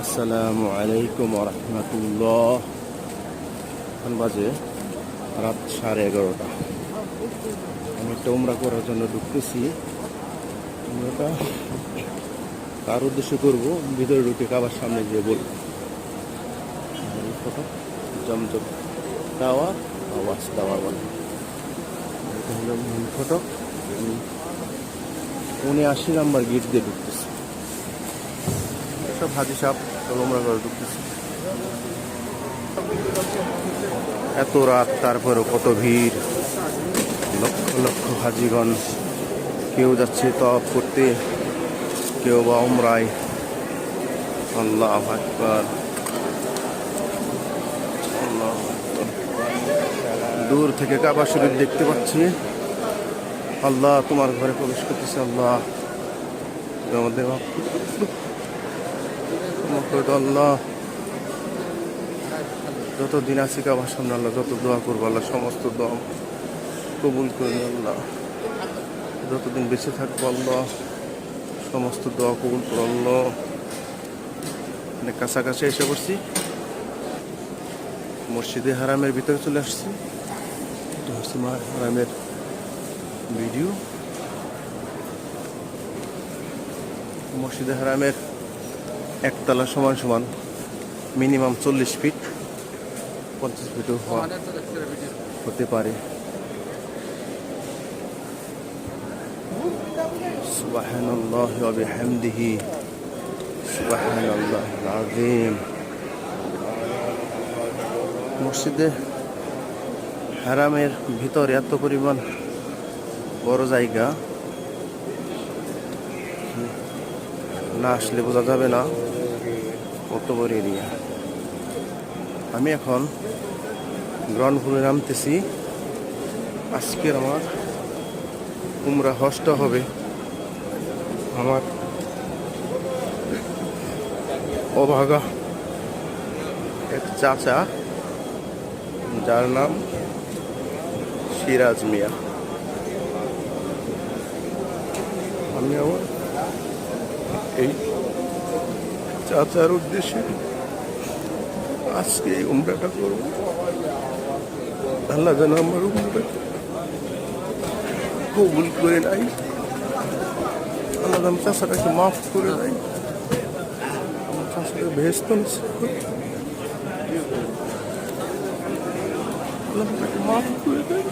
আসসালামু আলাইকুম রহমতুল্লাহ। এখন বাজে রাত 11:30। আমি একটা উমরা করার জন্য ঢুকতেছি। উমরাটা কার উদ্দেশ্য করবো, ভিতরে ঢুকে কাবার সামনে গিয়ে বলবো। ফটো জমজম টাওয়ার, আওয়াজ টাওয়ার বলে। এটা হলো মূল ফটো। 79 নাম্বার গেট দিয়ে ঢুকতেছি। সব হাজি সাহেব সব উমরা করে ঢুকতেছি। এত রাত, তারপরেও কত ভিড়, লক্ষ লক্ষ হাজিগণ। কেউ যাচ্ছে তওয়াফ করতে, কেউ বা উমরায়। আল্লাহু আকবার, আল্লাহু আকবার। দূর থেকে কাবা শরীফ দেখতে পাচ্ছি। আল্লাহ তোমার ঘরে প্রবেশ করতেছে। আল্লাহ আমাদের আল্লাহ যতদিন আছি কাবার সামনে, আল্লাহ যত দোয়া করবো আল্লাহ সমস্ত দোয়া কবুল করে নিন। আল্লাহ যতদিন বেঁচে থাকবো আল্লাহ সমস্ত দোয়া কবুল করো। আল্লাহ অনেক কাছাকাছি এসে পড়ছি। মসজিদে হারামের ভিতরে চলে আসছি। এটা হচ্ছে হারামের ভিডিও। মসজিদে হারামের একতলা সমান সমান মিনিমাম 40 ফিট, 50 ফিটও হতে পারে। সুবহানাল্লাহি ওয়া বিহামদিহি, সুবহানাল্লাহিল আযীম। মসজিদে হারামের ভিতরে এত পরিমাণ বড় জায়গা, না আসলে বোঝা যাবে না কত বড় এরিয়া। আমি এখন গ্রাউন্ড ফ্লোরে নামতেছি। আজকের আমার উমরা হজটা হবে। আমার অভাগা এক চাচা, যার নাম সিরাজ মিয়া। আমি আমার এই চাচার উদ্দেশ্যে আজকে এই উমরাটা করবো। আল্লাহ যেন আমার উমরাটা কবুল করে নাই। আল্লাহ যেন চাচাটাকে মাফ করে নাই। আমার চাচাকে বেহেশত নসিব করে, আল্লাহ তাকে মাফ করে দেয়।